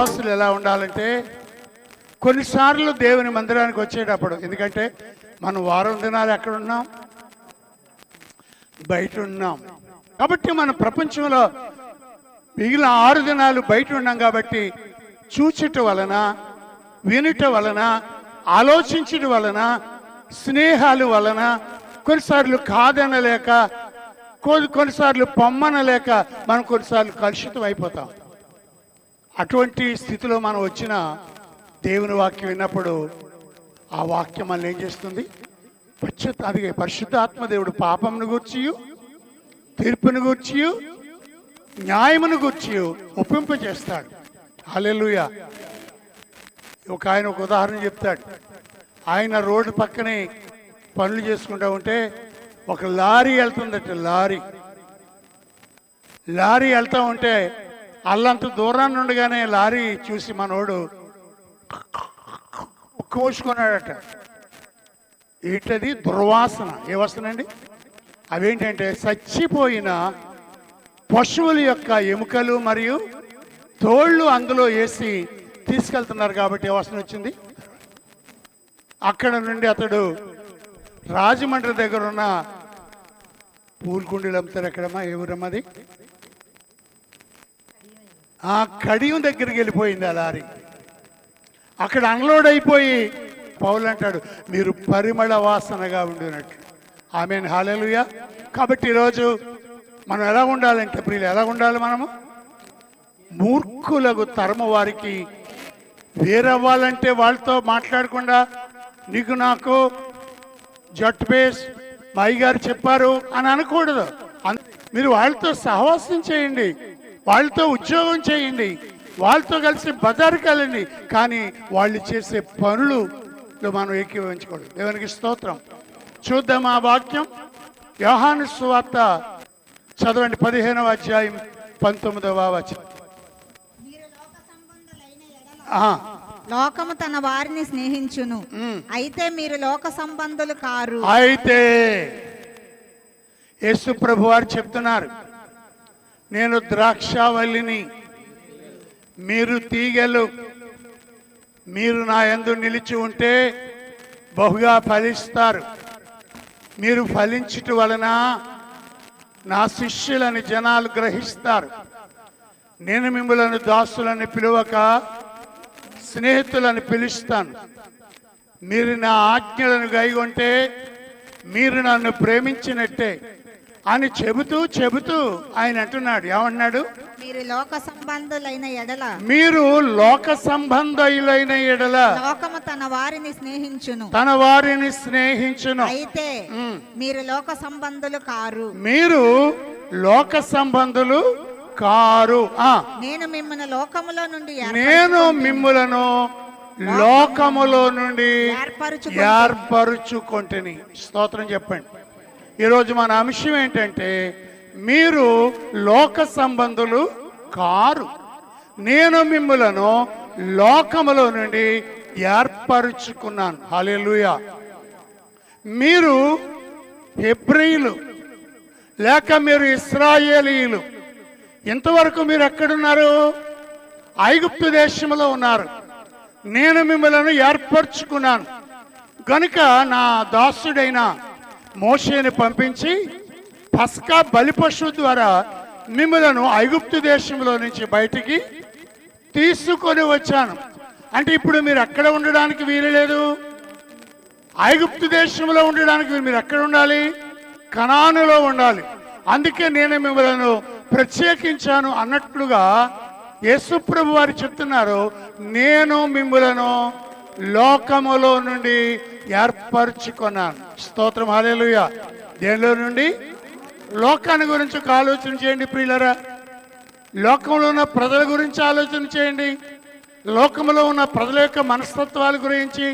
విశ్వాసులు ఎలా ఉండాలంటే, కొన్నిసార్లు దేవుని మందిరానికి వచ్చేటప్పుడు, ఎందుకంటే మనం వారం దినాలు ఎక్కడున్నాం? బయట ఉన్నాం. కాబట్టి మన ప్రపంచంలో మిగిలిన 6 దినాలు బయట ఉన్నాం. కాబట్టి చూచుట వలన, వినుట వలన, ఆలోచించడం వలన, స్నేహాలు వలన, కొన్నిసార్లు కాదనలేక, కొన్నిసార్లు పొమ్మనలేక మనం కొన్నిసార్లు కలుషితం అయిపోతాం. అటువంటి స్థితిలో మనం వచ్చిన దేవుని వాక్యం విన్నప్పుడు ఆ వాక్యం మనల్ని ఏం చేస్తుంది? అది పరిశుద్ధాత్మదేవుడు పాపమును గూర్చి, తీర్పును గూర్చి, న్యాయమును గూర్చి ఒప్పింపజేస్తాడు. హల్లెలూయా. ఆయన ఒక ఉదాహరణ చెప్తాడు. ఆయన రోడ్డు పక్కనే పనులు చేసుకుంటూ ఉంటే ఒక లారీ వెళ్తుందట. లారీ వెళ్తూ ఉంటే అల్లంత దూరాన్ని ఉండగానే లారీ చూసి మనోడు కోసుకున్నాడట. ఏంటది? దుర్వాసన. ఏ వాసన అండి? అవేంటంటే చచ్చిపోయిన పశువుల యొక్క ఎముకలు మరియు తోళ్ళు అందులో వేసి తీసుకెళ్తున్నారు. కాబట్టి ఏ వాసన వచ్చింది? అక్కడ నుండి అతడు రాజమండ్రి దగ్గర ఉన్న పూలకుండీలు అమ్ముతారు. ఎక్కడమ్మా? ఏ ఊరమ్మది? ఆ కడియం దగ్గరికి వెళ్ళిపోయింది ఆ లారీ. అక్కడ అన్లోడ్ అయిపోయి పౌలు అంటాడు, మీరు పరిమళ వాసనగా ఉండినట్లు. ఆమేన్, హల్లెలూయా. కాబట్టి ఈరోజు మనం ఎలా ఉండాలంటే ప్రియులు, ఎలా ఉండాలి? మనము మూర్ఖులకు తరము వారికి వేరవ్వాలంటే వాళ్ళతో మాట్లాడకుండా, నీకు నాకు జట్ బేస్ మా అయ్యగారు చెప్పారు అని అనకూడదు. మీరు వాళ్ళతో సహవాసం చేయండి, వాళ్ళతో ఉద్యోగం చేయండి, వాళ్ళతో కలిసి బజారుకి వెళ్ళండి. కానీ వాళ్ళు చేసే పనులు మనం ఏకీభవించకూడదు. దేవునికి స్తోత్రం. చూద్దాం ఆ వాక్యం. యోహాను సువార్త చదవండి, 15వ అధ్యాయం 19వ వచనం. లోకము తన వారిని స్నేహించును, అయితే మీరు లోక సంబంధులు కారు. అయితే యేసు ప్రభు వారు చెప్తున్నారు, నేను ద్రాక్షావల్లిని, మీరు తీగలు. మీరు నా యందు నిలిచి ఉంటే బహుగా ఫలిస్తారు. మీరు ఫలించుట వలన నా శిష్యులని జనాలు గ్రహిస్తారు. నేను మిమ్మలను దాసులని పిలువక స్నేహితులను పిలుస్తాను. మీరు నా ఆజ్ఞలను గైకొంటే మీరు నన్ను ప్రేమించినట్టే అని చెబుతూ ఆయన అంటున్నాడు. ఏమన్నాడు? మీరు లోక సంబంధులైన ఎడల, మీరు లోక సంబంధులైన ఎడల లోకము తన వారిని స్నేహించును, అయితే మీరు లోక సంబంధులు కారు. మీరు లోక సంబంధులు కారు. నేను మిమ్మల్ని లోకములో నుండి లోకములో నుండి ఏర్పరుచుకొంటిని. స్తోత్రం చెప్పండి. ఈరోజు మన అంశం ఏంటంటే, మీరు లోక సంబంధులు కారు, నేను మిమ్ములను లోకములో నుండి ఏర్పరుచుకున్నాను. హల్లెలూయా. మీరు హెబ్రీయులు లేక మీరు ఇశ్రాయేలీయులు. ఇంతవరకు మీరు ఎక్కడున్నారు? ఐగుప్తు దేశంలో ఉన్నారు. నేను మిమ్మల్ని ఏర్పరచుకున్నాను కనుక నా దాసుడైన మోషేని పంపించి పస్కా బలిపశువు ద్వారా మిమ్మలను ఐగుప్తు దేశంలో నుంచి బయటికి తీసుకొని వచ్చాను. అంటే ఇప్పుడు మీరు ఎక్కడ ఉండడానికి వీలు లేదు. ఐగుప్తు దేశంలో ఉండడానికి మీరు ఎక్కడ ఉండాలి? కనానులో ఉండాలి. అందుకే నేను మిమ్మలను ప్రత్యేకించాను అన్నట్లుగా యేసుప్రభు వారు చెప్తున్నారు, నేను మిమ్మలను లోకములో నుండి ఏర్పరచుకున్నాను. స్తోత్రం, హల్లెలూయా. దేనిలో నుండి? లోకాన్ని గురించి ఆలోచన చేయండి ప్రియులరా. లోకంలో ఉన్న ప్రజల గురించి ఆలోచన చేయండి. లోకంలో ఉన్న ప్రజల యొక్క మనస్తత్వాల గురించి,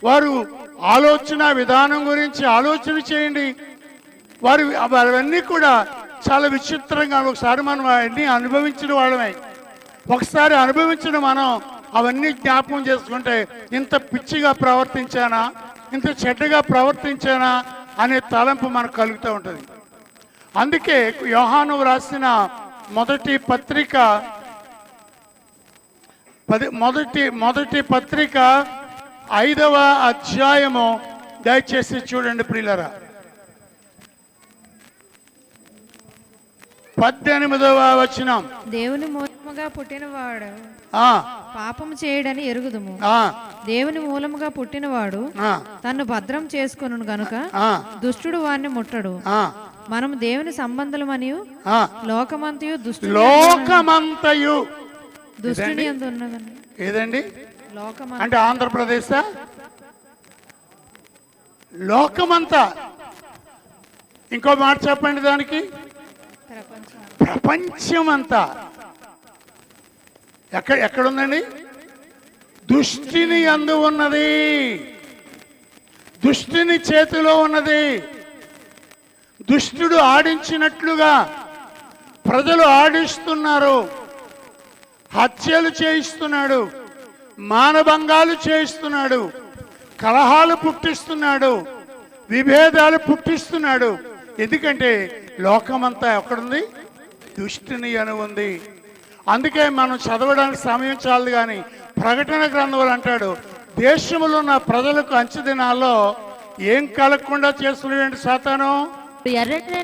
వారు ఆలోచన విధానం గురించి ఆలోచన చేయండి. అవన్నీ కూడా చాలా విచిత్రంగా, ఒకసారి మనం అవన్నీ అనుభవించిన వాళ్ళమే. ఒకసారి అనుభవించిన మనం అవన్నీ జ్ఞాపకం చేసుకుంటే ఇంత పిచ్చిగా ప్రవర్తించానా, ఇంత చెడ్డగా ప్రవర్తించానా అనే తలంపు మనకు కలుగుతూ ఉంటుంది. అందుకే యోహాను రాసిన మొదటి పత్రిక మొదటి పత్రిక 5వ అధ్యాయము దయచేసి చూడండి ప్రియులరా. 18వ వచనం. దేవుని మూలముగా పుట్టినవాడు ఆ పాపము చేయడని ఎరుగుదుము. ఆ దేవుని మూలముగా పుట్టినవాడు ఆ తన్ను భద్రం చేసుకొనును గనుక ఆ దుష్టుడు వారిని ముట్టడు. ఆ మనం దేవుని సంబంధులమనియు ఆ లోకమంతయు లోకమంతయు దుష్టుని యందు ఉన్నదని. ఏదండి లోకమంత అంటే ఆంధ్రప్రదేశ్ లోకమంతా. ఇంకో మాట చెప్పండి దానికి. ప్రపంచం ప్రపంచమంతా ఎక్కడుందండి? దుష్టిని యందు ఉన్నది, దుష్టిని చేతిలో ఉన్నది. దుష్టుడు ఆడించినట్లుగా ప్రజలు ఆడిస్తున్నారు. హత్యలు చేయిస్తున్నాడు, మానభంగాలు చేయిస్తున్నాడు, కలహాలు పుట్టిస్తున్నాడు, విభేదాలు పుట్టిస్తున్నాడు. ఎందుకంటే లోకమంతా ఎక్కడుంది? దుష్టిని అని ఉంది. అందుకే మనం చదవడానికి సమయం చాలదు. కానీ ప్రకటన గ్రంథంలో అంటాడు, దేశంలో ఉన్న ప్రజలకు అంచె దినాల్లో ఏం కలగకుండా చేస్తున్నాడు సాతాను? ఎర్రటి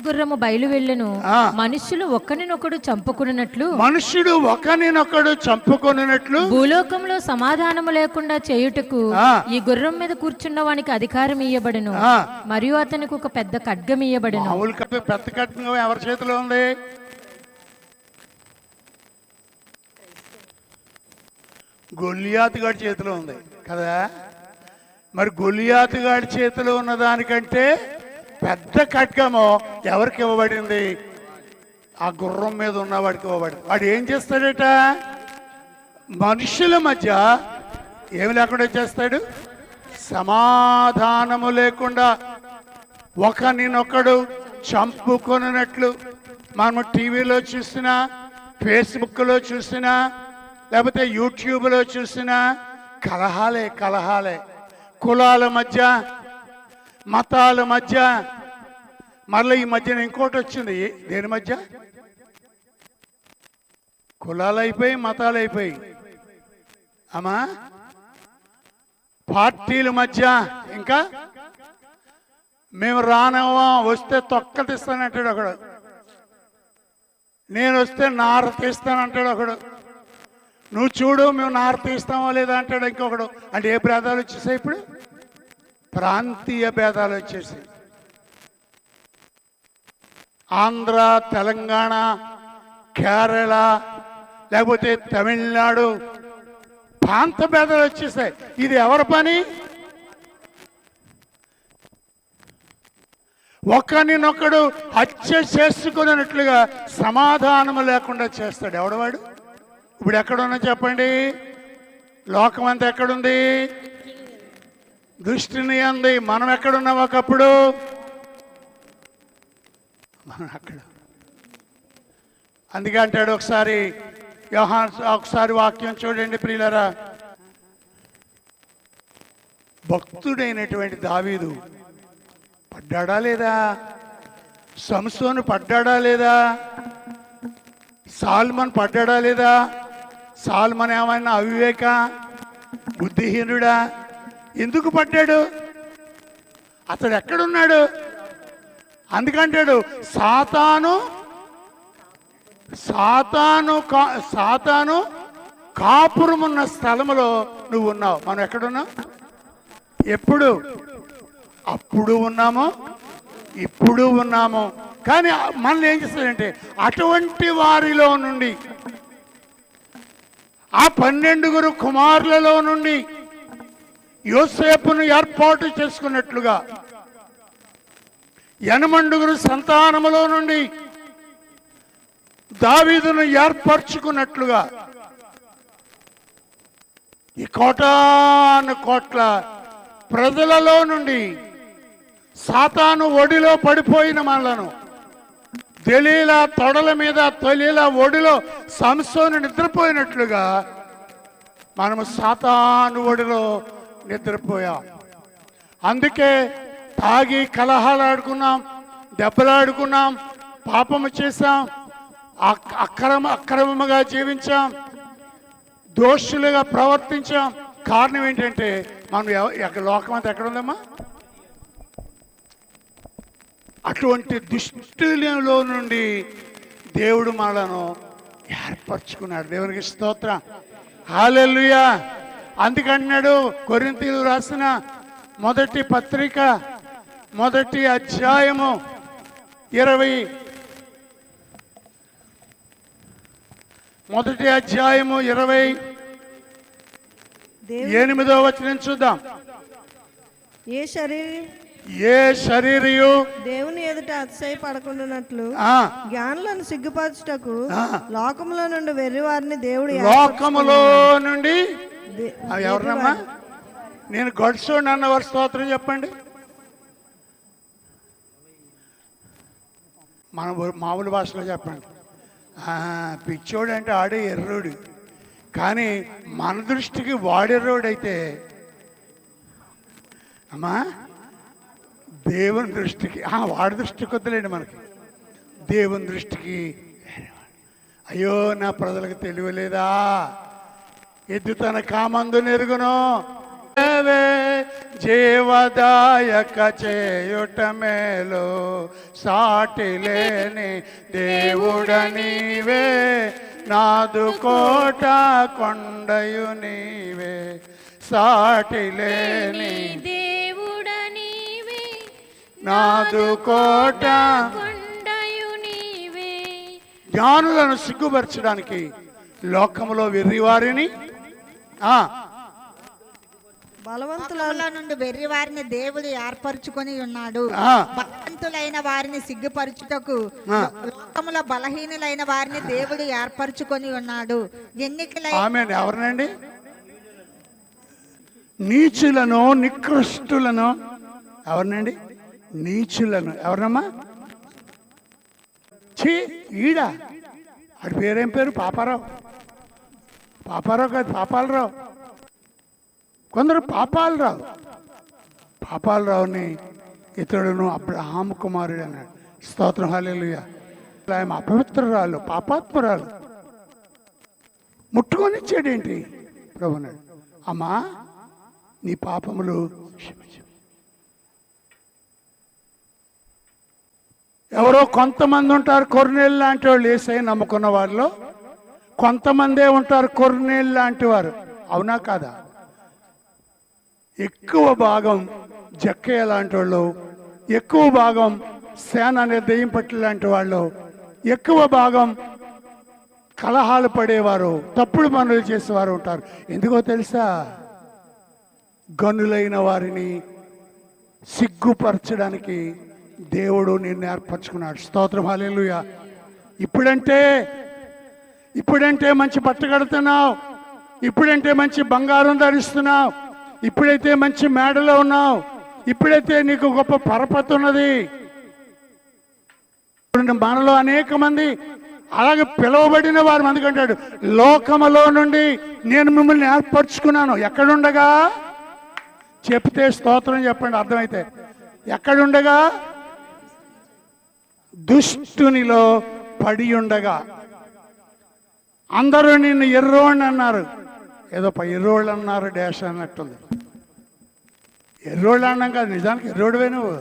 గుర్రము బయలు వెళ్ళెను. ఆ. మనుషులు ఒకరినొకడు చంపుకున్నట్లు మనుష్యుడు ఒకరినొకడు చంపుకొనినట్లు భూలోకంలో సమాధానము లేకుండా చేయుటకు ఆ. ఈ గుర్రం మీద కూర్చున్న వానికి అధికారం ఇయ్యబడెను. ఆ. మరియు అతనికి ఒక పెద్ద ఖడ్గం ఇయ్యబడెను. మామూలు పెద్ద కట్నం ఎవరి చేతిలో ఉంది? గొల్లియాతు గాడి చేతిలో ఉంది కదా. మరి గొల్లియాతు గాడి చేతిలో ఉన్న దానికంటే పెద్ద ఖడ్గము ఎవరికి ఇవ్వబడింది? ఆ గుర్రం మీద ఉన్నవాడికి ఇవ్వబడింది. వాడు ఏం చేస్తాడట? మనుషుల మధ్య ఏమి లేకుండా చేస్తాడు? సమాధానము లేకుండా ఒకరినొకడు చంపుకొనినట్లు మనం టీవీలో చూసినా, ఫేస్బుక్లో చూసినా, లేకపోతే యూట్యూబ్లో చూసినా కలహాలే. కులాల మధ్య, మతాల మధ్య. మరలా ఈ మధ్యన ఇంకోటి వచ్చింది. దేని మధ్య? కులాలు అయిపోయి, మతాలు అయిపోయి. అమ్మా, పార్టీల మధ్య. ఇంకా మేము రానవా, వస్తే తొక్క తీస్తానంటాడు ఒకడు. నేను వస్తే నార తీస్తానంటాడు ఒకడు. నువ్వు చూడు మేము నార తీస్తామో లేదా అంటాడు ఇంకొకడు. అంటే ఏ భేదాలు వచ్చేసాయి ఇప్పుడు? ప్రాంతీయ భేదాలు వచ్చేసాయి. ఆంధ్ర, తెలంగాణ, కేరళ, లేకపోతే తమిళనాడు ప్రాంత భేదాలు వచ్చేసాయి. ఇది ఎవరి పని? ఒకరినొకడు హత్య చేసుకున్నట్లుగా సమాధానము లేకుండా చేస్తాడు. ఎవడవాడు? ఇప్పుడు ఎక్కడున్నా చెప్పండి? లోకం అంతా ఎక్కడుంది? దృష్టిని అంది. మనం ఎక్కడున్నాం ఒకప్పుడు? మనం అక్కడ. అందుకే అంటాడు ఒకసారి ఒకసారి వాక్యం చూడండి ప్రియులరా. భక్తుడైనటువంటి దావీదు పడ్డాడా లేదా? సంసోను పడ్డాడా లేదా? సాల్మన్ పడ్డాడా లేదా? సాల్మన్ ఏమైనా అవివేక, బుద్ధిహీనుడా? ఎందుకు పడ్డాడు? అతడు ఎక్కడున్నాడు? అందుకంటాడు సాతాను కాపురమున్న స్థలములో నువ్వు ఉన్నావు. మనం ఎక్కడున్నావు? ఎప్పుడు? అప్పుడు ఉన్నాము, ఇప్పుడు ఉన్నాము. కానీ మనల్ని ఏం చేస్తాడంటే అటువంటి వారిలో నుండి, ఆ 12 కుమారులలో నుండి యోసేపును ఏర్పాటు చేసుకున్నట్లుగా 8 సంతానములో నుండి దావీదును ఏర్పరచుకున్నట్లుగా ఈ కోటాను కోట్ల ప్రజలలో నుండి సాతాను ఒడిలో పడిపోయిన మనలను, దెలీలా తొడల మీద, దెలీలా ఒడిలో సంసోను నిద్రపోయినట్లుగా మనము సాతాను ఒడిలో నిద్రపోయాం. అందుకే తాగి కలహాలాడుకున్నాం, దెబ్బలాడుకున్నాం, పాపము చేశాం, అక్రమంగా జీవించాం, దోషులుగా ప్రవర్తించాం. కారణం ఏంటంటే మనం లోకం అంతా ఎక్కడ ఉందమ్మా? అటువంటి దుష్టులలో నుండి దేవుడు మనలను ఏర్పరచుకున్నాడు. దేవునికి స్తోత్రం, హల్లెలూయా. అందుకన్నాడు కొరింథీయులకు రాసిన మొదటి పత్రిక మొదటి అధ్యాయము 28వ వచనం చూద్దాం. ఏ శరీరయు దేవుని ఎదుట అతిశయపడకుండానట్లు జ్ఞానులను సిగ్గుపరచుటకు లోకములో నుండి వెర్రివారిని దేవుడు లోకములో నుండి ఎవరినమ్మా? నేను గొడ్సోడు అన్నవారు స్తోత్రం చెప్పండి. మన మామూలు భాషలో చెప్పండి. పిచ్చోడు అంటే ఆడే ఎర్రోడు, కానీ మన దృష్టికి వాడెర్రోడు అయితే అమ్మా దేవుని దృష్టికి వాడి దృష్టికి వద్దులేండి, మనకి దేవుని దృష్టికి అయ్యో నా ప్రజలకు తెలియలేదా, ఎద్దు తన కామందు నెరుగును జీవదాయక చేయుట మేలు సాటి లేని దేవుడ నీవే నాదు కోట కొండయు నీవే సాటి లేని దేవుడ నీవే నాదు కోట కొండయు నీవే. జ్ఞానులను సిగ్గుపరచడానికి లోకములో వెర్రివారిని బలవంతుల నుండి వెర్రి వారిని దేవుడు ఏర్పరచుకొని ఉన్నాడు. బలవంతులైన వారిని సిగ్గుపరచుటకు లోకములో బలహీనులైన వారిని దేవుడు ఏర్పరచుకొని ఉన్నాడు. ఆమేన్. ఎవరినండి? నీచులను నికృష్టులను. ఎవరినండి? నీచులను. ఎవరమ్మా? ఈడా ఆడి పేరేం పేరు? పాపారావు. పాపారావు కాదు, పాపాలరావు. కొందరు పాపాలరావుని ఇతడును అబ్రహాం కుమారుడు అన్నాడు. స్తోత్రం, హల్లెలూయా. ఆమె అపవిత్రురాలు, పాపాత్మురాలు. ముట్టుకొనిచ్చాడేంటి ప్రభు అన్నాడు. అమ్మా నీ పాపములు క్షమించు. ఎవరో కొంతమంది ఉంటారు కొర్నేలు లాంటి వాళ్ళు. యేసయ్య నమ్ముకున్న వారిలో కొంతమందే ఉంటారు కొర్నేలు లాంటి వారు. అవునా కాదా? ఎక్కువ భాగం జక్కయ్య లాంటి వాళ్ళు, ఎక్కువ భాగం సేన అనే దెయ్యం పట్ల లాంటి వాళ్ళు, ఎక్కువ భాగం కలహాలు పడేవారు, తప్పుడు పనులు చేసేవారు ఉంటారు. ఎందుకో తెలుసా? గనులైన వారిని సిగ్గుపరచడానికి దేవుడు నిన్ను ఏర్పరచుకున్నాడు. స్తోత్రం, హల్లెలూయా. ఇప్పుడంటే మంచి బట్ట కడుతున్నావు, ఇప్పుడంటే మంచి బంగారం ధరిస్తున్నావు, ఇప్పుడైతే మంచి మేడలో ఉన్నావు, ఇప్పుడైతే నీకు గొప్ప పరపతి ఉన్నది. మనలో అనేక మంది అలాగే పిలువబడిన వారు మందికంటాడు, లోకములో నుండి నేను మిమ్మల్ని ఏర్పరచుకున్నాను. ఎక్కడుండగా? చెప్తే స్తోత్రం చెప్పండి అర్థమైతే. ఎక్కడుండగా? దుష్టునిలో పడి ఉండగా. అందరూ నిన్ను ఎర్రోణ్ణి అన్నారు. ఏదో ఎర్రోళ్ళు అన్నారు డాష్ అన్నట్టుంది. ఎర్రోళ్ళు అన్నాం కాదు, నిజానికి ఎర్రోడివే నువ్వు.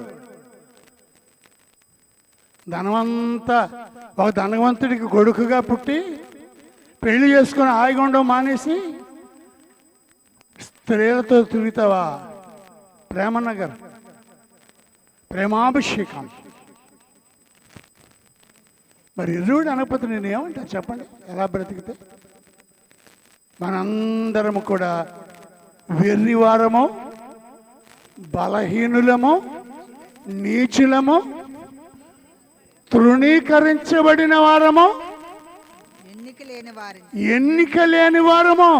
ఒక ధనవంతుడికి కొడుకుగా పుట్టి పెళ్లి చేసుకుని హాయిగుండం మానేసి స్త్రీలతో తిరుగుతావా? ప్రేమనగర్, ప్రేమాభిషేకం. మరి ఎర్రోడు అనకపోతే నేను ఏమంటా చెప్పండి? ఎలా బ్రతికితే? మనందరము కూడా వెర్రివారము, బలహీనులము, నీచులము, తృణీకరించబడిన వారము, ఎన్నిక లేని వారము.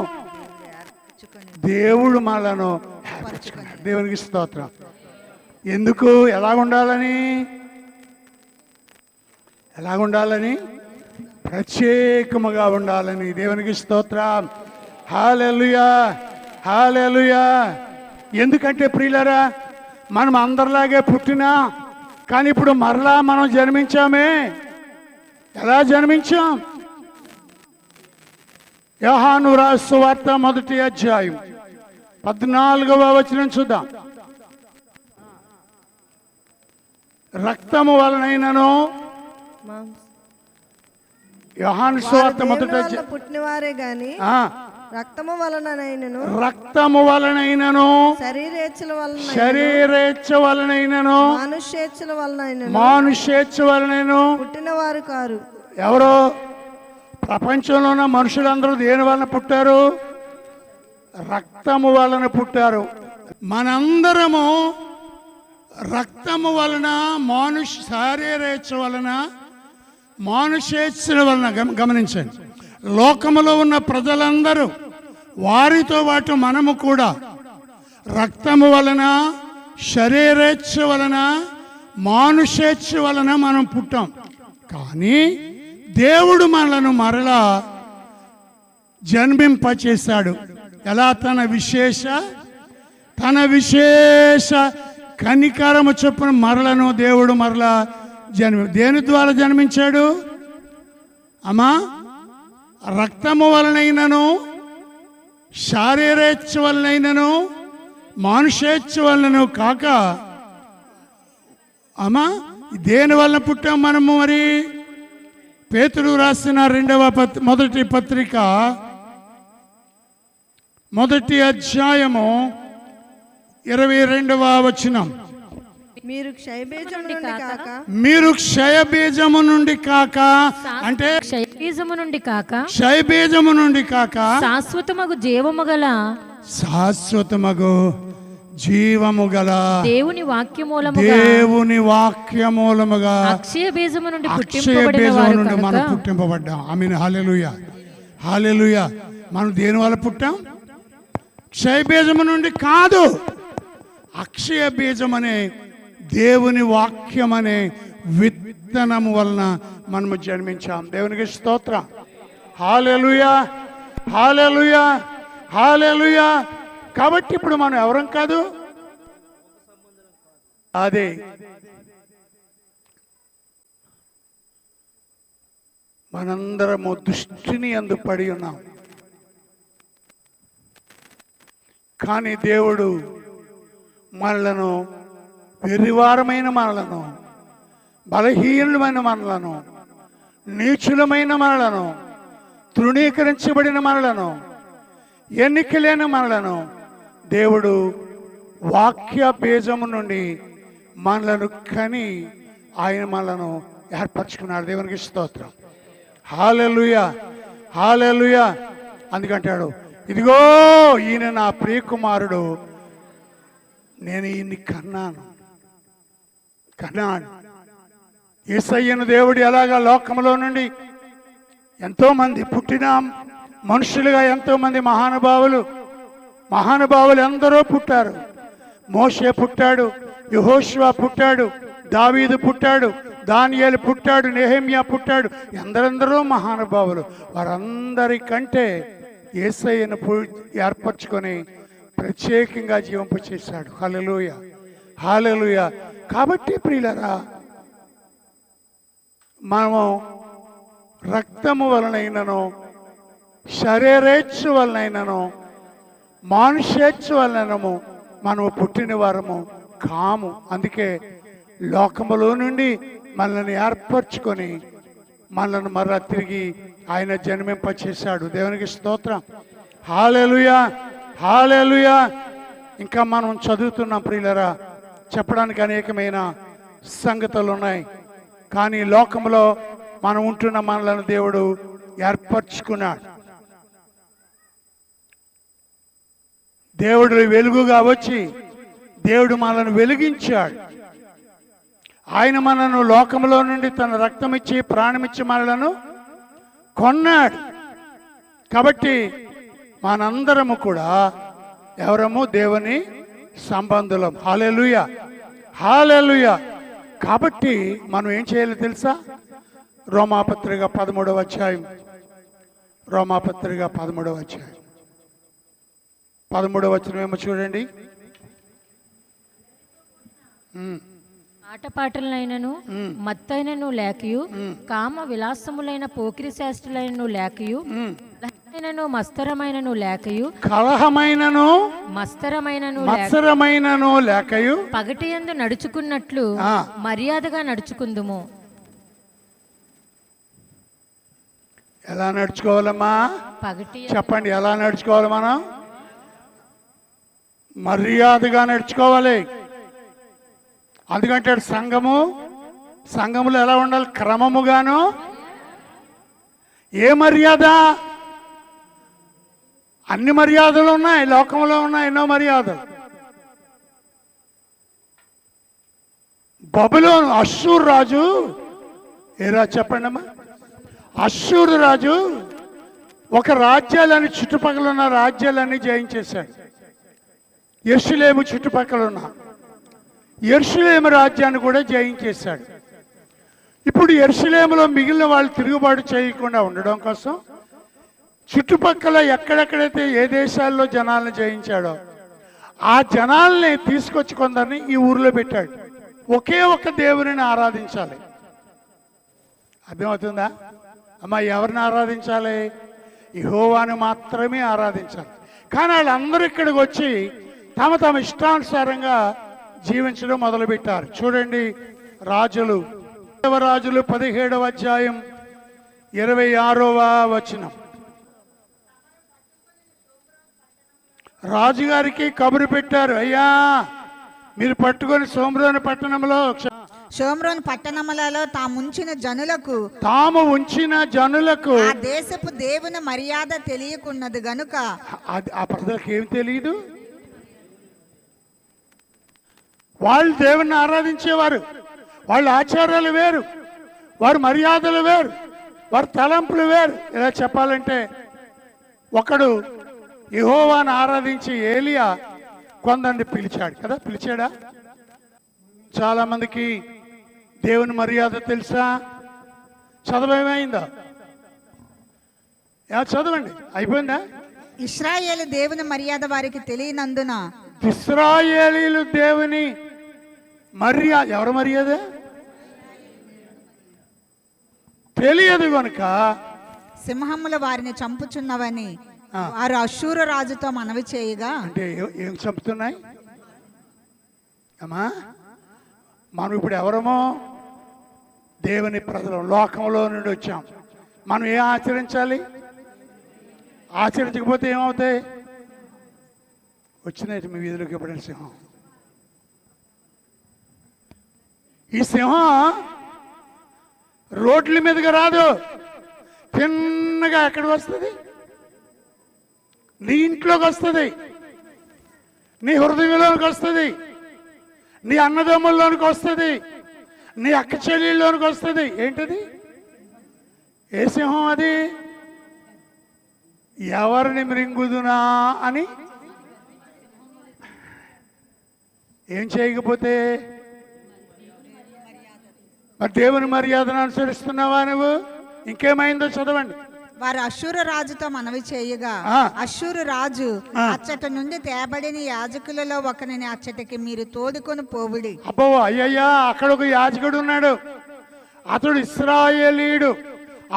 దేవుడు మనలను ఏర్పరచుకున్నాడు. దేవునికి స్తోత్రం. ఎందుకు? ఎలాగుండాలని? ప్రత్యేకముగా ఉండాలని. దేవునికి స్తోత్రం, హల్లెలూయా, హల్లెలూయా. ఎందుకంటే ప్రియులారా, మనం అందరిలాగే పుట్టినా కానీ ఇప్పుడు మరలా మనం జన్మించామే. ఎలా జన్మించాం? యోహాను రాసిన సువార్త 1వ అధ్యాయం 14వ వచనం చూద్దాం. రక్తము వలనైనను, యోహాను సువార్త 1వ అధ్యాయం పుట్టినవారే గాని ఆ, రక్తము వలనైనను రక్తము వలనైనను, శరీరేచ్ఛల వలన శరీరేచ్ఛ వలనైనను, మనుష్యేచ్ఛల వలనైనను మానుషేచ్ఛ వలనైనను పుట్టినవారు కారు. ఎవరో ప్రపంచంలో ఉన్న మనుషులందరూ దేని వలన పుట్టారు? రక్తము వలన పుట్టారు. మనందరము రక్తము వలన, శారీరేచ్ఛ వలన, మానుషేచ్ఛల వలన గమనించండి. లోకములో ఉన్న ప్రజలందరూ, వారితో పాటు మనము కూడా రక్తము వలన, శరీరేచ్ఛ వలన, మానుషేచ్ఛ వలన మనం పుట్టాం. కానీ దేవుడు మనలను మరలా జన్మింపచేశాడు. ఎలా? తన విశేష కనికరము చొప్పున మరలను దేవుడు మరలా దేని ద్వారా జన్మించాడు అమ్మా? రక్తము వలనైనను, శారీరేచ్ఛ వలనైనను, మానుషేచ్ఛ వలనను కాక అమ్మా దేని వలన పుట్టాం మనము? మరి పేతురు రాసిన మొదటి పత్రిక 1వ అధ్యాయము 22వ వచనం. మీరు క్షయబీజము నుండి కాక, మీరు క్షయబీజము నుండి కాక, అంటే క్షయబీజము నుండి కాక, క్షయబీజము నుండి కాక శాశ్వతమగు జీవము గల శాశ్వతమగు జీవము గల దేవుని వాక్యమూలముగా, దేవుని వాక్యమూలముగా అక్షయ బీజము నుండి అక్షయ బీజము నుండి మనం పుట్టింపబడ్డాం. ఆమేన్, హల్లెలూయా, హల్లెలూయా. మనం దేని వల్ల పుట్టాం? క్షయ బీజము నుండి కాదు, అక్షయ బీజం అనే దేవుని వాక్యం అనే విత్తనము వలన మనము జన్మించాం. దేవునికి స్తోత్రం. హల్లెలూయా, హల్లెలూయా, హల్లెలూయా. కాబట్టి ఇప్పుడు మనం ఎవరం కాదు, అదే మనందరము దృష్టిని యందు పడి ఉన్నాం. కానీ దేవుడు మనలను, వెర్రివారమైన మనలను, బలహీనులమైన మనలను, నీచులమైన మనలను, తృణీకరించబడిన మనలను, ఎన్నికలేని మనలను దేవుడు వాక్య బీజము నుండి మనలను కని ఆయన మనలను ఏర్పరచుకున్నాడు. దేవునికి స్తోత్రం. హల్లెలూయా, హల్లెలూయా. అందుకంటాడు, ఇదిగో ఈయన నా ప్రియకుమారుడు, నేను ఈయన్ని కన్నాను. యేసయ్యను దేవుడు ఎలాగా లోకంలో నుండి ఎంతోమంది పుట్టిన మనుషులుగా, ఎంతోమంది మహానుభావులు ఎందరో పుట్టారు. మోషే పుట్టాడు, యెహోషువ పుట్టాడు, దావీదు పుట్టాడు, దానియేలు పుట్టాడు, నెహెమ్యా పుట్టాడు. ఎందరెందరో మహానుభావులు. వారందరికంటే యేసయ్యను ఏర్పరచుకొని ప్రత్యేకంగా జీవింప చేశాడు. హల్లెలూయా, హల్లెలూయా. కాబట్టి ప్రియులరా, మనము రక్తము వలనైనను, శరీరేచ్ఛ వలనైనను, మానుషేచ్ఛ వలనము మనము పుట్టిన వారము కాము. అందుకే లోకములో నుండి మనల్ని ఏర్పరచుకొని మనల్ని మరలా తిరిగి ఆయన జన్మింప చేశాడు. దేవునికి స్తోత్రం. హల్లెలూయా, హల్లెలూయా. ఇంకా మనం చదువుతున్నాం ప్రియులరా, చెప్పడానికి అనేకమైన సంగతులు ఉన్నాయి. కానీ లోకంలో మనం ఉంటున్న మనలను దేవుడు ఏర్పరచుకున్నాడు. దేవుడు వెలుగుగా వచ్చి దేవుడు మనల్ని వెలిగించాడు. ఆయన మనను లోకంలో నుండి తన రక్తం ఇచ్చి, ప్రాణమిచ్చి మనలను కొన్నాడు. కాబట్టి మనందరము కూడా ఎవరము? దేవుని సంబంధులం. హల్లెలూయా, హల్లెలూయా. కాబట్టి మనం ఏం చేయాలి తెలుసా? రోమాపత్రిక 13వ అధ్యాయం, రోమాపత్రిక 13వ అధ్యాయం 13వ వచనం ఏమో చూడండి. ఆటపాటలైనను, మత్తైనను లేకయు, కామ విలాసములైన పోకిరి శాస్త్రులైనను లేకయు, అయినను మస్తరమైనను లేకయు కలహమైనను మస్తరమైనను మత్సరమైనను లేకయు పగటియందు నడుచుకున్నట్లు ఆ. మర్యాదగా నడుచుకుందుము. ఎలా నడుచుకోవాలమ్మా? పగటి చెప్పండి, ఎలా నడుచుకోవాలి మనం? మర్యాదగా నడుచుకోవాలి. అందుకంటే సంఘములో ఎలా ఉండాలి? క్రమముగాను. ఏ మర్యాద? అన్ని మర్యాదలు ఉన్నాయి, లోకంలో ఉన్నాయి ఎన్నో మర్యాదలు. బబులోను అష్షూరు రాజు, ఏ రాజు చెప్పండి అమ్మా? అష్షూరు రాజు ఒక రాజ్యాలన్నీ, చుట్టుపక్కల ఉన్న రాజ్యాలన్నీ జయించేశాడు. యెరూషలేము చుట్టుపక్కల ఉన్న యెరూషలేము రాజ్యాన్ని కూడా జయించేశాడు. ఇప్పుడు యెరూషలేములో మిగిలిన వాళ్ళు తిరుగుబాటు చేయకుండా ఉండడం కోసం చుట్టుపక్కల ఎక్కడెక్కడైతే ఏ దేశాల్లో జనాలను జయించాడో ఆ జనాల్ని తీసుకొచ్చి కొందరిని ఈ ఊరిలో పెట్టాడు. ఒకే ఒక్క దేవుని ఆరాధించాలి. అర్థమవుతుందా అమ్మా? ఎవరిని ఆరాధించాలి? యెహోవాను మాత్రమే ఆరాధించాలి. కానీ వాళ్ళందరూ ఇక్కడికి వచ్చి తమ ఇష్టానుసారంగా జీవించడం మొదలుపెట్టారు. చూడండి, రాజులు 17వ అధ్యాయం 26వ వచనం. రాజుగారికి కబురు పెట్టారు, అయ్యా మీరు పట్టుకొని షోమ్రోను పట్టణంలో షోమ్రోను పట్టణములలో తాముంచిన జనులకు ఆ దేశపు దేవుని మర్యాద తెలియకున్నది గనుక. ఆ ప్రజలకు ఏమి తెలియదు? వాళ్ళు దేవుణ్ణి ఆరాధించేవారు, వాళ్ళ ఆచారాలు వేరు, వారి మర్యాదలు వేరు, వారి తలంపులు వేరు. ఇలా చెప్పాలంటే ఒకడు యెహోవాను ఆరాధించి ఏలియా కొందరిని పిలిచాడు కదా, పిలిచాడా? చాలా మందికి దేవుని మర్యాద తెలుసా? చదవేమైందా? చదవండి, అయిపోయిందా? ఇశ్రాయేలు దేవుని మర్యాద వారికి తెలియనందున. ఇశ్రాయేలీలు దేవుని మర్యాద, ఎవరి మర్యాద తెలియదు కనుక సింహములు వారిని చంపుచున్నవని వారు అష్షూరు రాజుతో మనవి చేయగా. అంటే ఏం చంపుతున్నాయి అమ్మా? మనం ఇప్పుడు ఎవరమో దేవుని ప్రజలు, లోకంలో నుండి వచ్చాం. మనం ఏం ఆచరించాలి? ఆచరించకపోతే ఏమవుతాయి? వచ్చినాయి మీ వీధిలోకి ఎప్పుడైనా సింహం. ఈ సింహం రోడ్ల మీదకి రాదు, తిన్నగా ఎక్కడికి వస్తుంది? నీ ఇంట్లోకి వస్తుంది, నీ హృదయంలోనికి వస్తుంది, నీ అన్నదమ్ముల్లోనికి వస్తుంది, నీ అక్క చెల్లెల్లోనికి వస్తుంది. ఏంటది? ఏ సింహం అది? ఎవరిని మృంగుదునా అని ఏం చేయకపోతే మరి దేవుని మర్యాదను అనుసరిస్తున్నావా నువ్వు? ఇంకేమైందో చదవండి. వారు అష్షూరు రాజుతో మనవి చేయగా అష్షూరు రాజు అచ్చట నుండి తేబడిన యాజకులలో ఒకరిని అచ్చటికి మీరు తోడుకొని పోవుడి. అబ్బో అయ్యయ్యా, అక్కడ ఒక యాజకుడు ఉన్నాడు, అతడు ఇశ్రాయేలీయుడు.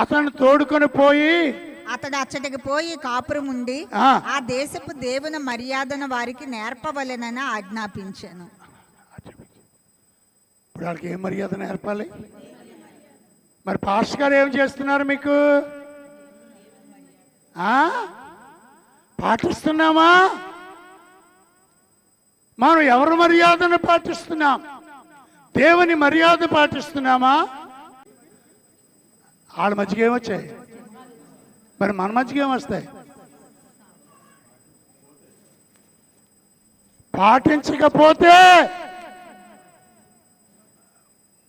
అతను తోడుకొని పోయి అతడు అచ్చటికి పోయి కాపురం ఉండి ఆ దేశపు దేవుని మర్యాదను వారికి నేర్పవలెనని ఆజ్ఞాపించాను. ఇప్పుడు వాళ్ళకి ఏం మర్యాద నేర్పాలి? మరి పాస్టర్ గారు ఏం చేస్తున్నారు మీకు? పాటిస్తున్నామా? మనం ఎవరి మర్యాదను పాటిస్తున్నాం? దేవుని మర్యాద పాటిస్తున్నామా? వాళ్ళ మధ్యకి ఏమొచ్చాయి, మరి మన మధ్యకి ఏమొస్తాయి? పాటించకపోతే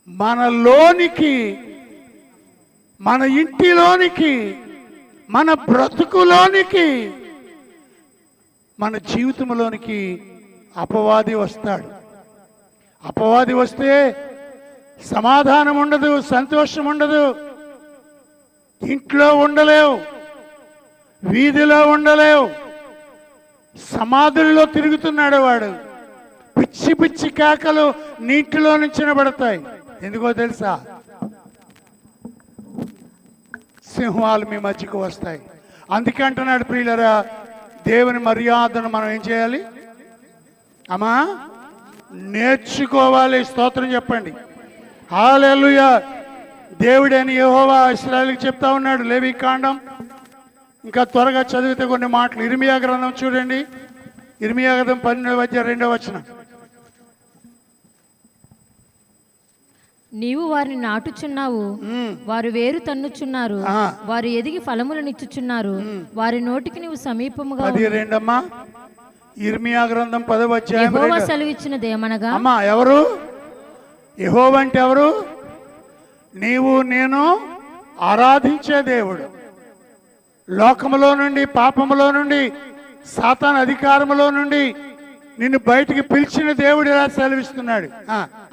మనలోనికి, మన ఇంటిలోనికి, మన బ్రతుకులోనికి, మన జీవితంలోనికి అపవాది వస్తాడు. అపవాది వస్తే సమాధానం ఉండదు, సంతోషం ఉండదు. ఇంట్లో ఉండలేవు, వీధిలో ఉండలేవు, సమాధుల్లో తిరుగుతున్నాడు వాడు. పిచ్చి పిచ్చి కేకలు నీటిలో నుంచి వినబడతాయి. ఎందుకో తెలుసా? సింహాలు మీ మధ్యకు వస్తాయి. అందుకే అంటున్నాడు ప్రియులరా, దేవుని మర్యాదను మనం ఏం చేయాలి అమ్మా? నేర్చుకోవాలి. స్తోత్రం చెప్పండి. హల్లెలూయా. దేవుడైన యెహోవా ఇశ్రాయేలుకి చెప్తా ఉన్నాడు. లేవికాండం ఇంకా త్వరగా చదివితే కొన్ని మాటలు. ఇర్మియా గ్రంథం చూడండి. ఇర్మియా గ్రంథం 12:2 నీవు వారిని నాటుచున్నావు, వారు వేరు తన్నుచున్నారు, వారు ఎదిగి ఫలములనిచ్చుచున్నారు, వారి నోటికి నీవు సమీపముగా 12 అమ్మా. ఇర్మియా గ్రంథం 10వ యెహోవా సెలవిచ్చినదేమనగా. అమ్మా ఎవరు? యెహోవా అంటే ఎవరు? నీవు నేను ఆరాధించే దేవుడు. లోకములో నుండి, పాపములో నుండి, సాతాను అధికారములో నుండి నిన్ను బయటికి పిలిచిన దేవుడు ఇలా సెలవిస్తున్నాడు.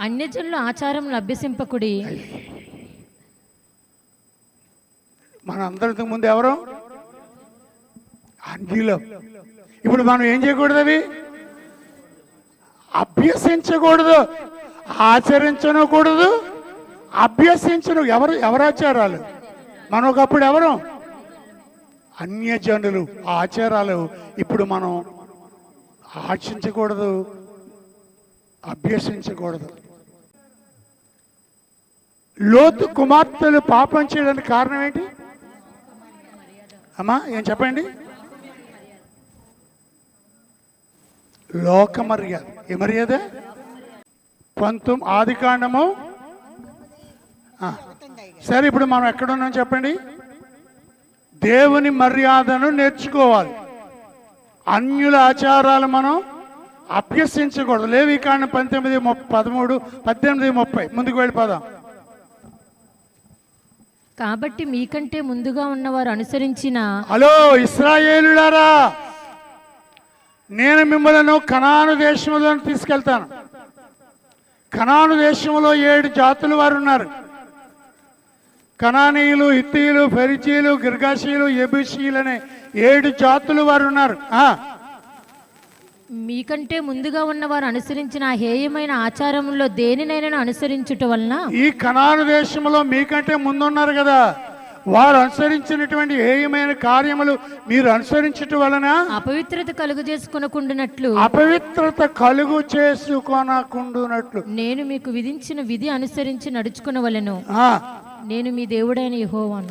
అన్యజనుల ఆచారం అభ్యసింపకుడి. మన అందరికి ముందు ఎవరు? అన్యులం. ఇప్పుడు మనం ఏం చేయకూడదు? అవి అభ్యసించకూడదు, ఆచరించకూడదు, అభ్యసించను. ఎవరు ఆచారాలు? మనం ఒకప్పుడు ఎవరు? అన్యజనులు. ఆచారాలు ఇప్పుడు మనం ఆశించకూడదు, అభ్యసించకూడదు. లోతు కుమార్తెలు పాపం చేయడానికి కారణం ఏంటి అమ్మా? ఏం చెప్పండి? లోక మర్యాద. ఏ మర్యాద? 19 ఆదికాండము. సరే, ఇప్పుడు మనం ఎక్కడున్నాం చెప్పండి? దేవుని మర్యాదను నేర్చుకోవాలి. అన్యుల ఆచారాలు మనం అభ్యసించకూడదు. లేవికాండం 18:30 ముందుకు వెళ్ళిపోదాం. కాబట్టి మీకంటే ముందుగా ఉన్నవారు అనుసరించిన. హలో ఇశ్రాయేలులారా, నేను మిమ్మల్ని కనాను దేశంలో తీసుకెళ్తాను. కనాను దేశంలో 7 జాతులు వారు ఉన్నారు. కనానీయులు, హిత్తీయులు, ఫెరిజీలు, గిర్గాషీలు, యెబూసీయులు అనే 7 జాతులు వారు ఉన్నారు. మీకంటే ముందుగా ఉన్నవారు అనుసరించిన హేయమైన ఆచారంలో దేనినైనా అనుసరించుట వలన. ఈ కనాను దేశంలో మీకంటే ముందున్నారు కదా, వారు అనుసరించినటువంటి హేయమైన కార్యములు మీరు అనుసరించటం వలన అపవిత్రత కలుగు చేసుకొనకుండునట్లు. అపవిత్రత కలుగు చేసుకొనకుండునట్లు నేను మీకు విధించిన విధి అనుసరించి నడుచుకొనవలెను. నేను మీ దేవుడైన యెహోవాను.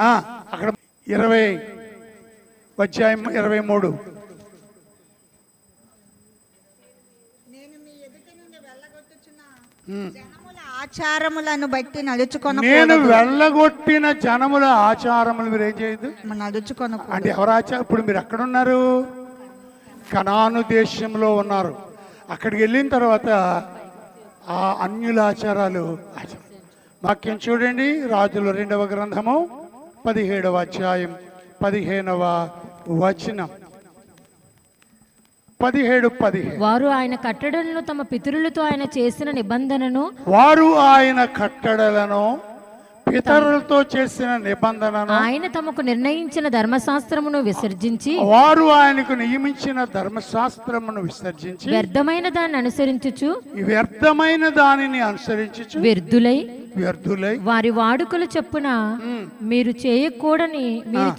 అక్కడ 20:23 ఆచారములను బట్టి నడుచుకొన. నేను వెళ్ళగొట్టిన జనముల ఆచారములు మీరు ఏం చేయదు, నడుచుకొన. అంటే ఎవరు ఆచారం? ఇప్పుడు మీరు ఎక్కడున్నారు? కనాను దేశంలో ఉన్నారు. అక్కడికి వెళ్ళిన తర్వాత ఆ అన్యుల ఆచారాలు వాక్యం చూడండి. రాజుల 2వ గ్రంథము 17వ అధ్యాయం 15వ వచనం. 17:15. వారు ఆయన కట్టడలను తమ పితరులతో ఆయన చేసిన నిబంధనను. వారు ఆయన కట్టడలను పితరులతో చేసిన నిబంధనను. ఆయన తమకు నిర్ణయించిన ధర్మశాస్త్రమును విసర్జించి. వారు ఆయనకు నియమించిన ధర్మశాస్త్రమును విసర్జించి వ్యర్థమైన దాన్ని అనుసరించుచు. వ్యర్థమైన దానిని అనుసరించుచు వ్యర్థులై వారి వాడుకలు చెప్పున మీరు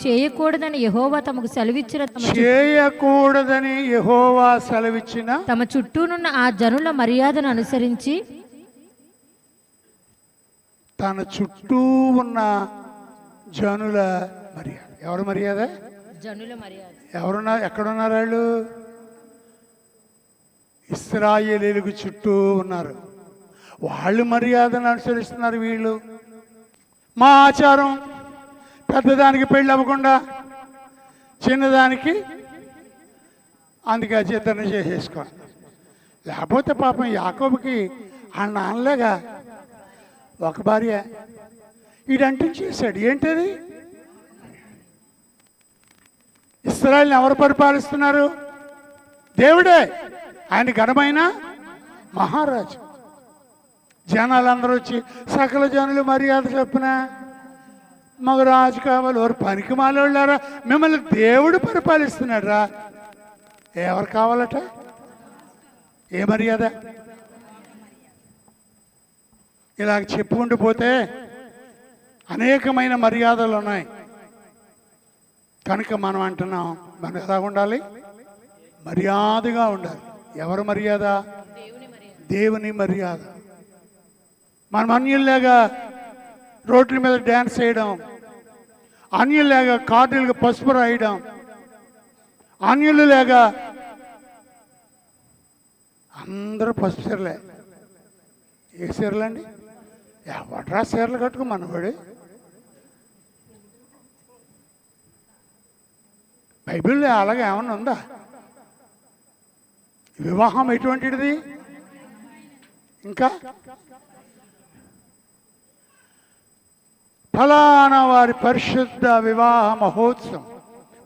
చేయకూడదని యెహోవా తమకు సెలవిచ్చిన. చేయకూడదని యెహోవా సెలవిచ్చిన తమ చుట్టూనున్న ఆ జనుల మర్యాదను అనుసరించి. తన చుట్టూ ఉన్న జనుల మర్యాద. ఎవరు మర్యాద? జనుల మర్యాద. ఎక్కడున్నారు వాళ్ళు? ఇశ్రాయేలీయులకు చుట్టూ ఉన్నారు. వాళ్ళు మర్యాదను అనుసరిస్తున్నారు. వీళ్ళు మా ఆచారం పెద్దదానికి పెళ్ళి అవ్వకుండా చిన్నదానికి అందుకే అచేతన చేసేసుకోవాలి. లేకపోతే పాపం యాకోబుకి ఆ నాన్నలాగా ఒక భార్య ఈడంటే చేశాడు. ఏంటది? ఇశ్రాయేలుని ఎవరు పరిపాలిస్తున్నారు? దేవుడే. ఆయన ఘనమైన మహారాజు. జనాలందరూ వచ్చి సకల జనులు మర్యాద చెప్పిన మాకు రాజు కావాలి. ఎవరు పనికి మాలోళ్ళారా? మిమ్మల్ని దేవుడు పరిపాలిస్తున్నాడు రా. ఎవరు కావాలట? ఏ మర్యాద? ఇలాగ చెప్పుకుంటూ పోతే అనేకమైన మర్యాదలు ఉన్నాయి. కనుక మనం అంటున్నాం, మనం ఎలా ఉండాలి? మర్యాదగా ఉండాలి. ఎవరు మర్యాద? దేవుని మర్యాద. మనం అన్యుల్లాగా రోడ్ల మీద డ్యాన్స్ చేయడం, అన్యుల్లాగా కార్డులుగా పసుపు రాయడం, అన్యులులాగా అందరూ పసుపు చీరలే. ఏ చీరలు అండి? ఎవడ్రా చీరలు కట్టుకోమన్నవాడు? బైబిల్లో అలాగే ఏమన్నా ఉందా? వివాహం ఎటువంటిది? ఇంకా ఫలానా వారి పరిశుద్ధ వివాహ మహోత్సవం.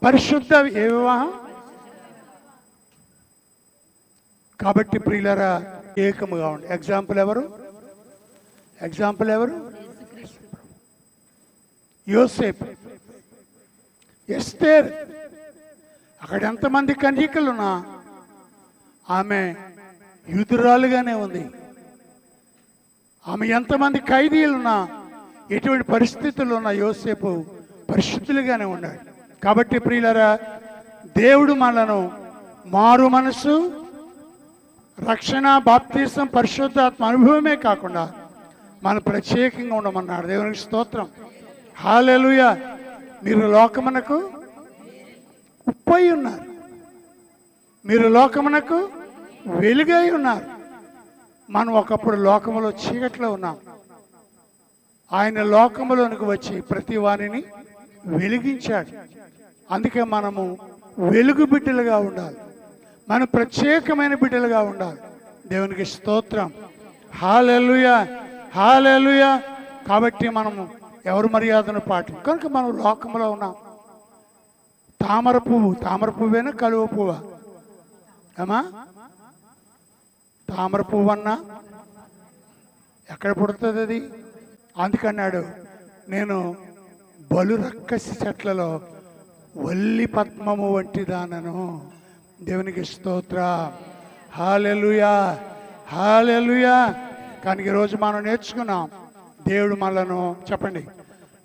పరిశుద్ధ ఏ వివాహం? కాబట్టి ప్రియులరా, ఏకముగా ఉండి. ఎగ్జాంపుల్ ఎవరు? యోసేపు, ఎస్తేర్. అక్కడ ఎంతమంది కన్యకలున్నా ఆమె యూదురాలుగానే ఉంది. ఆమె ఎంతమంది ఖైదీలున్నా, ఎటువంటి పరిస్థితుల్లో ఉన్న యోసేపు పరిశుద్ధులుగానే ఉన్నాడు. కాబట్టి ప్రియులరా, దేవుడు మనను మారు మనసు, రక్షణ, బాప్తీసం, పరిశుద్ధాత్మ అనుభవమే కాకుండా మనం ప్రత్యేకంగా ఉండమన్నాడు. దేవునికి స్తోత్రం. హల్లెలూయా. మీరు లోకమునకు ఉప్పై ఉన్నారు, మీరు లోకమునకు వెలుగై ఉన్నారు. మనం ఒకప్పుడు లోకములో చీకట్లో ఉన్నాం. ఆయన లోకములోనికి వచ్చి ప్రతి వారిని వెలిగించాడు. అందుకే మనము వెలుగు బిడ్డలుగా ఉండాలి. మనం ప్రత్యేకమైన బిడ్డలుగా ఉండాలి. దేవునికి స్తోత్రం. హల్లెలూయా, హల్లెలూయా. కాబట్టి మనము ఎవరు మర్యాదను కనుక మనం లోకంలో ఉన్నాం. తామర పువ్వేనా కలువ పువ్వా? ఏమా? తామర పువ్వు అన్నా ఎక్కడ పుడుతుంది అది? అందుకన్నాడు, నేను బలు రక్కసి చెట్లలో వల్లి పద్మము వంటి దానను. దేవునికి స్తోత్ర. హల్లెలూయా, హల్లెలూయా. కానీ ఈరోజు మనం నేర్చుకున్నాం, దేవుడు మనలను చెప్పండి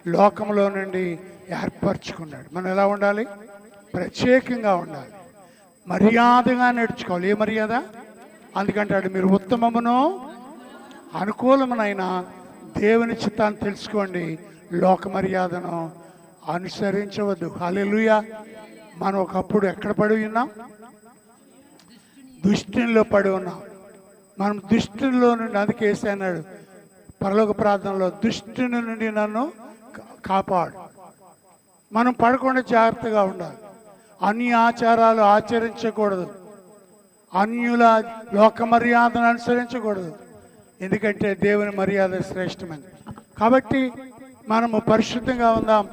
లోకంలో నుండి ఏర్పరచుకున్నాడు. మనం ఎలా ఉండాలి? ప్రత్యేకంగా ఉండాలి, మర్యాదగా నేర్చుకోవాలి. ఏ మర్యాద? అందుకంటాడు, మీరు ఉత్తమమును అనుకూలమునైన దేవుని చిత్తాన్ని తెలుసుకోండి, లోక మర్యాదను అనుసరించవద్దు. హల్లెలూయా. మనం ఒకప్పుడు ఎక్కడ పడి ఉన్నాం? దుష్టునిలో పడి ఉన్నాం. మనం దుష్టునిలో నుండి, అందుకే యేసు అన్నాడు పరలోక ప్రార్థనలో, దుష్టుని నుండి నన్ను కాపాడు. మనం పడకుండా జాగ్రత్తగా ఉండాలి. అన్ని ఆచారాలు ఆచరించకూడదు, అన్యుల లోక మర్యాదను అనుసరించకూడదు. ఎందుకంటే దేవుని మర్యాద శ్రేష్టమైనది. కాబట్టి మనము పరిశుద్ధంగా ఉందాం,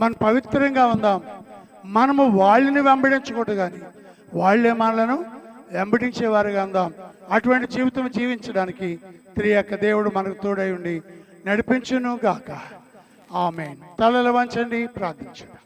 మనం పవిత్రంగా ఉందాం. మనము వాళ్ళని వెంబడించకూడదు, కానీ వాళ్ళే మనలను వెంబడించేవారుగా ఉందాం. అటువంటి జీవితం జీవించడానికి త్రియొక్క దేవుడు మనకు తోడై ఉండి నడిపించును గాక. ఆమేన్. తలలు వంచండి, ప్రార్థించండి.